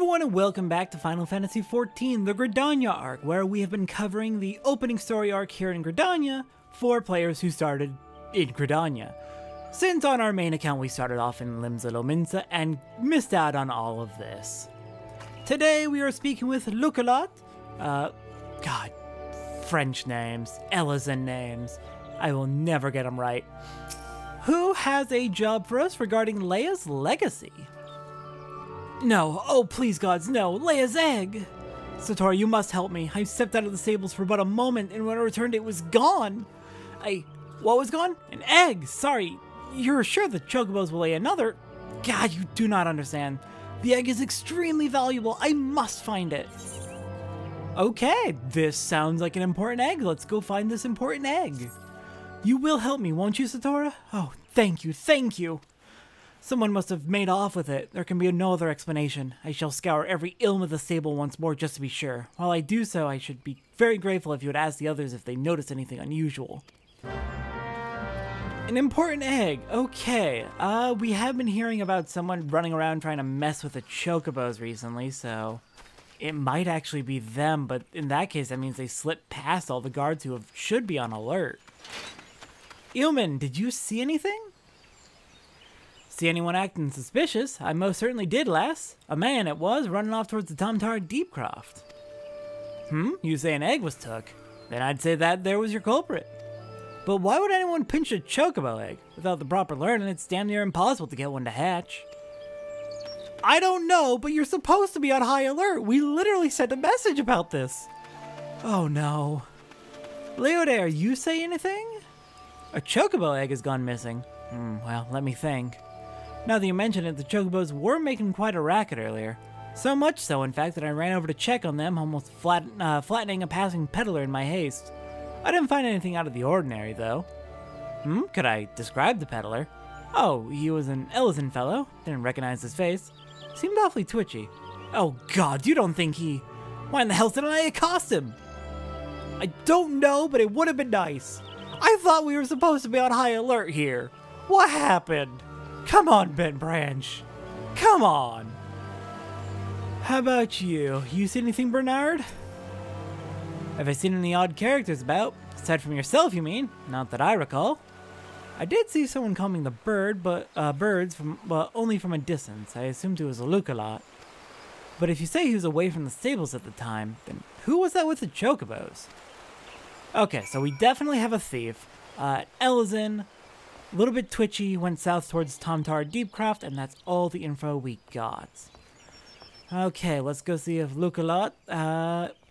everyone and welcome back to Final Fantasy XIV, the Gridania arc, where we have been covering the opening story arc here in Gridania for players who started in Gridania. Since on our main account we started off in Limsa Lominsa and missed out on all of this. Today we are speaking with Lucalat, God, French names, Elizan names, I will never get them right, who has a job for us regarding Leia's legacy. No, oh please gods, no, Leia's egg! Satora, you must help me. I stepped out of the stables for but a moment, and when I returned it was gone! What was gone? An egg! Sorry, you're sure the Chocobos will lay another? God, you do not understand. The egg is extremely valuable, I must find it. Okay, this sounds like an important egg. Let's go find this important egg. You will help me, won't you, Satora? Oh, thank you, thank you. Someone must have made off with it. There can be no other explanation. I shall scour every ilm of the stable once more just to be sure. While I do so, I should be very grateful if you would ask the others if they notice anything unusual. An important egg. Okay. We have been hearing about someone running around trying to mess with the Chocobos recently, so it might actually be them, but in that case, that means they slipped past all the guards who should be on alert. Ilman, did you see anything? See anyone acting suspicious? I most certainly did, lass. A man, it was, running off towards the Tomtar Deepcroft. You say an egg was took? Then I'd say that there was your culprit. But why would anyone pinch a Chocobo egg? Without the proper learning, it's damn near impossible to get one to hatch. I don't know, but you're supposed to be on high alert. We literally sent a message about this. Oh no. Leia, you say anything? A Chocobo egg has gone missing. Well, let me think. Now that you mention it, the Chocobos were making quite a racket earlier. So much so, in fact, that I ran over to check on them, almost flattening a passing peddler in my haste. I didn't find anything out of the ordinary, though. Could I describe the peddler? Oh, he was an Elizan fellow. Didn't recognize his face. Seemed awfully twitchy. Oh god, you don't think he... Why in the hell didn't I accost him? I don't know, but it would have been nice. I thought we were supposed to be on high alert here. What happened? Come on, Ben Branch. Come on. How about you? You see anything, Bernard? Have I seen any odd characters about? Aside from yourself, you mean? Not that I recall. I did see someone combing the birds only from a distance. I assumed it was a Lucalat. But if you say he was away from the stables at the time, then who was that with the Chocobos? Okay, so we definitely have a thief. Elizan, a little bit twitchy, went south towards Tomtar Deepcroft, and that's all the info we got. Okay, let's go see if Lucalat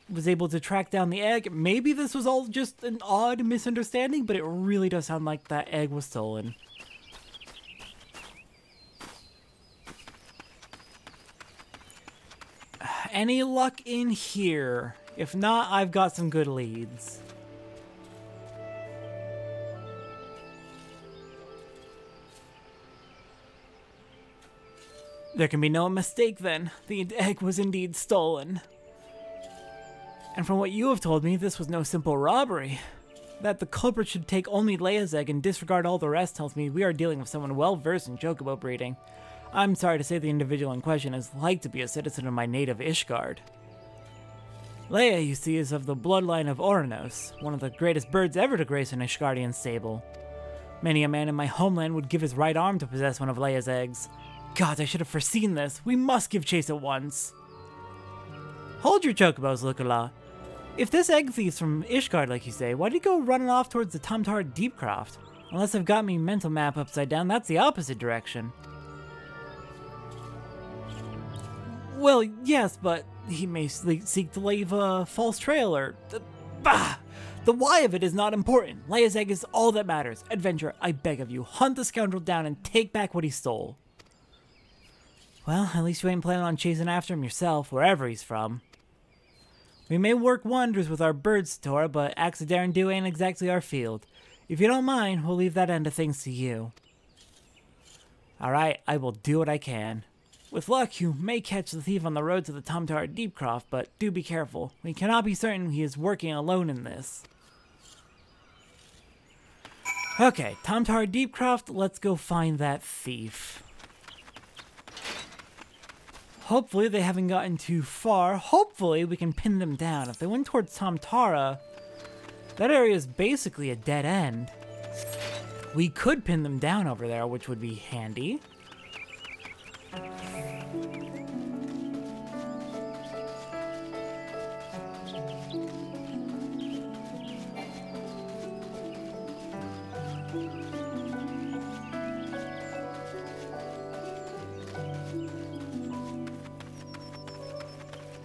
was able to track down the egg. Maybe this was all just an odd misunderstanding, but it really does sound like that egg was stolen. Any luck in here? If not, I've got some good leads. There can be no mistake then. The egg was indeed stolen. And from what you have told me, this was no simple robbery. That the culprit should take only Leia's egg and disregard all the rest tells me we are dealing with someone well-versed in Chocobo breeding. I'm sorry to say the individual in question is like to be a citizen of my native Ishgard. Leia, you see, is of the bloodline of Oranos, one of the greatest birds ever to grace an Ishgardian stable. Many a man in my homeland would give his right arm to possess one of Leia's eggs. God, I should have foreseen this. We must give chase at once. Hold your Chocobos, Lucalat. If this egg thief's from Ishgard, like you say, why'd he go running off towards the Tomtar Deepcroft? Unless I've got me mental map upside down, that's the opposite direction. Well, yes, but he may seek to leave a false trail or... The why of it is not important. Leia's egg is all that matters. Adventurer, I beg of you, hunt the scoundrel down and take back what he stole. Well, at least you ain't planning on chasing after him yourself, wherever he's from. We may work wonders with our birds, Satora, but acts of dare and do ain't exactly our field. If you don't mind, we'll leave that end of things to you. Alright, I will do what I can. With luck, you may catch the thief on the road to the Tomtar Deepcroft, but do be careful. We cannot be certain he is working alone in this. Okay, Tomtar Deepcroft, let's go find that thief. Hopefully they haven't gotten too far. Hopefully we can pin them down. If they went towards Tamtara, that area is basically a dead end. We could pin them down over there, which would be handy.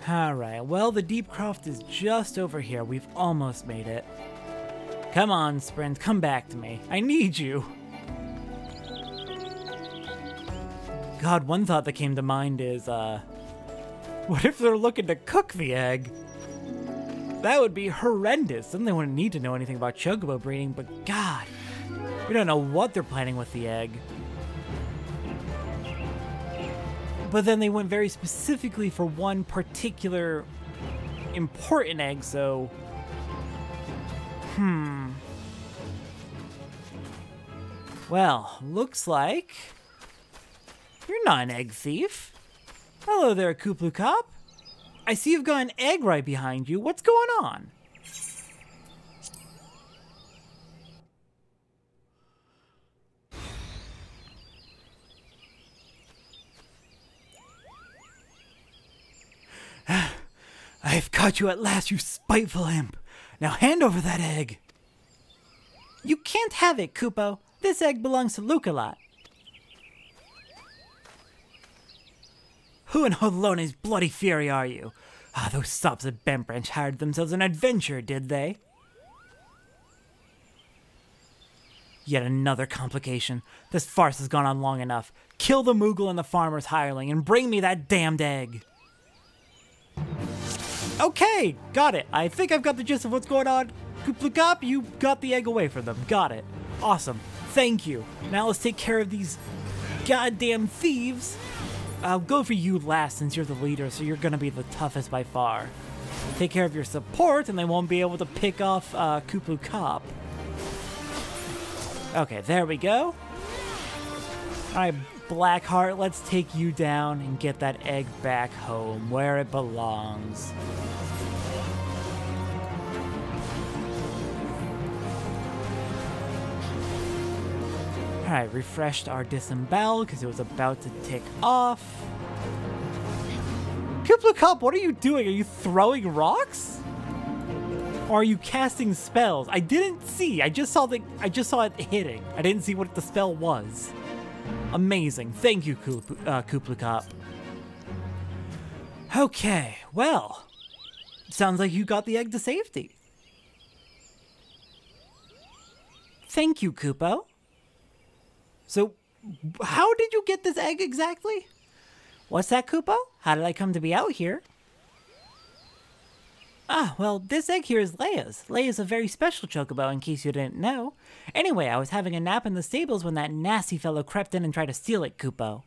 Alright, well, the Deep Croft is just over here. We've almost made it. Come on, Sprint, come back to me. I need you. God, one thought that came to mind is, what if they're looking to cook the egg? That would be horrendous. Then they wouldn't need to know anything about Chocobo breeding, but God, we don't know what they're planning with the egg. But then they went very specifically for one particular important egg, so... Well, looks like... You're not an egg thief. Hello there, Kooplu Cop. I see you've got an egg right behind you. What's going on? I've caught you at last, you spiteful imp. Now hand over that egg. You can't have it, Koopo. This egg belongs to Luca-Lot. Who in Holone's bloody fury are you? Ah, those sops at Bent Branch hired themselves an adventure, did they? Yet another complication. This farce has gone on long enough. Kill the Moogle and the farmer's hireling and bring me that damned egg. Okay, got it. I think I've got the gist of what's going on. Kooplu Cop, you got the egg away from them. Got it. Awesome. Thank you. Now let's take care of these goddamn thieves. I'll go for you last since you're the leader, so you're gonna be the toughest by far. Take care of your support and they won't be able to pick off Kooplu Cop. Okay, there we go. Alright, Blackheart, let's take you down and get that egg back home where it belongs. Alright, refreshed our disembowel because it was about to tick off. Kooplu Cop, what are you doing? Are you throwing rocks? Or are you casting spells? I didn't see. I just saw it hitting. I didn't see what the spell was. Amazing. Thank you, Kooplu Cop. Okay, well, sounds like you got the egg to safety. Thank you, Koopo. So, how did you get this egg exactly? What's that, Koopo? How did I come to be out here? Ah, well, this egg here is Leia's. Leia's a very special Chocobo, in case you didn't know. Anyway, I was having a nap in the stables when that nasty fellow crept in and tried to steal it, Koopo.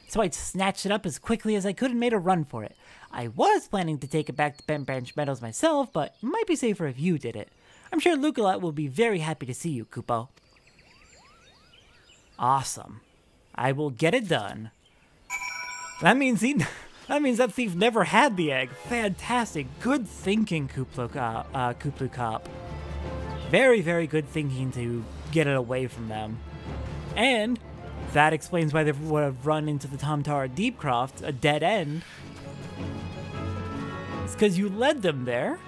So I snatched it up as quickly as I could and made a run for it. I was planning to take it back to Bent Branch Meadows myself, but it might be safer if you did it. I'm sure Luca-Lot will be very happy to see you, Koopo. Awesome. I will get it done. That means that thief never had the egg. Fantastic. Good thinking, Kooplu Cop. Very, very good thinking to get it away from them. And that explains why they would have run into the Tamtara Deep Croft, a dead end. It's because you led them there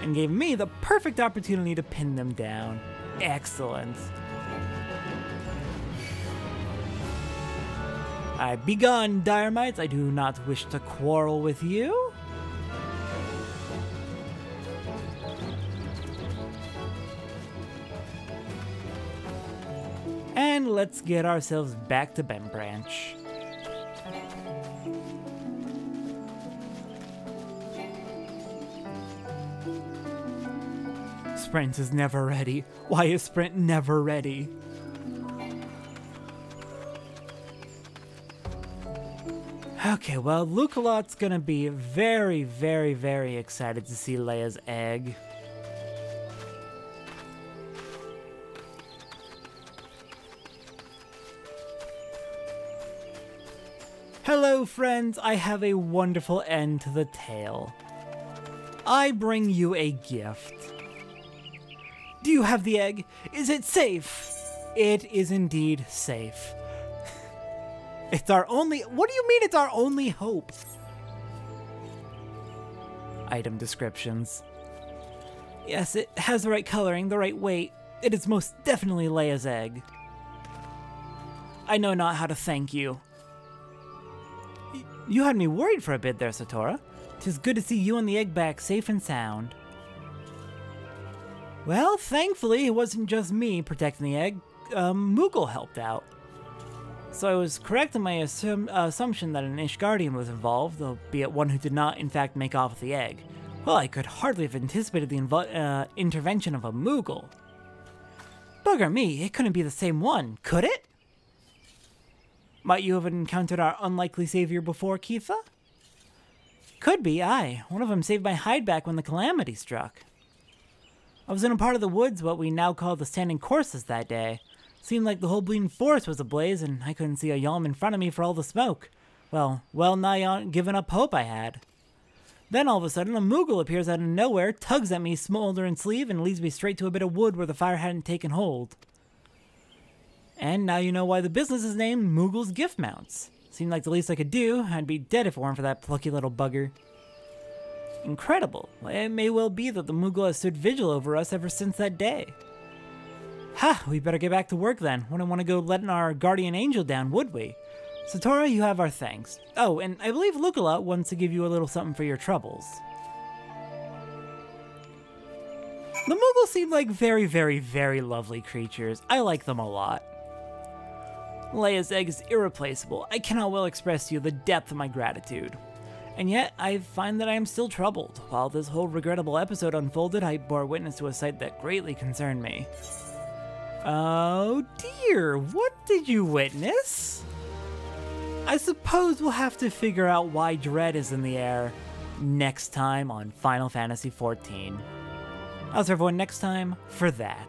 and gave me the perfect opportunity to pin them down. Excellent. Alright, begone, Diremites. I do not wish to quarrel with you. And let's get ourselves back to Bent Branch. Sprint is never ready. Why is Sprint never ready? Okay, well, Luca-Lot's gonna be very, very, very excited to see Leia's egg. Hello, friends. I have a wonderful end to the tale. I bring you a gift. Do you have the egg? Is it safe? It is indeed safe. It's our only... What do you mean it's our only hope? Item descriptions. Yes, it has the right coloring, the right weight. It is most definitely Leia's egg. I know not how to thank you. You had me worried for a bit there, Satora. 'Tis good to see you and the egg back safe and sound. Well, thankfully, it wasn't just me protecting the egg. Moogle helped out. So I was correct in my assumption that an Ishgardian was involved, albeit one who did not, in fact, make off with the egg. Well, I could hardly have anticipated the intervention of a Moogle. Bugger me, it couldn't be the same one, could it? Might you have encountered our unlikely savior before, Keitha? Could be, aye. One of them saved my hide back when the calamity struck. I was in a part of the woods what we now call the Standing Courses that day. Seemed like the whole bleeding forest was ablaze, and I couldn't see a yalm in front of me for all the smoke. Well nigh giving up hope I had. Then all of a sudden, a Moogle appears out of nowhere, tugs at me smoldering sleeve, and leads me straight to a bit of wood where the fire hadn't taken hold. And now you know why the business is named Moogle's Gift Mounts. Seemed like the least I could do. I'd be dead if it weren't for that plucky little bugger. Incredible. It may well be that the Moogle has stood vigil over us ever since that day. Ha! We better get back to work then. Wouldn't want to go letting our guardian angel down, would we? Satora, you have our thanks. Oh, and I believe Lucula wants to give you a little something for your troubles. The Moogles seem like very, very, very lovely creatures. I like them a lot. Leia's egg is irreplaceable. I cannot well express to you the depth of my gratitude. And yet, I find that I am still troubled. While this whole regrettable episode unfolded, I bore witness to a sight that greatly concerned me. Oh dear, what did you witness? I suppose we'll have to figure out why dread is in the air next time on Final Fantasy XIV. I'll see everyone next time for that.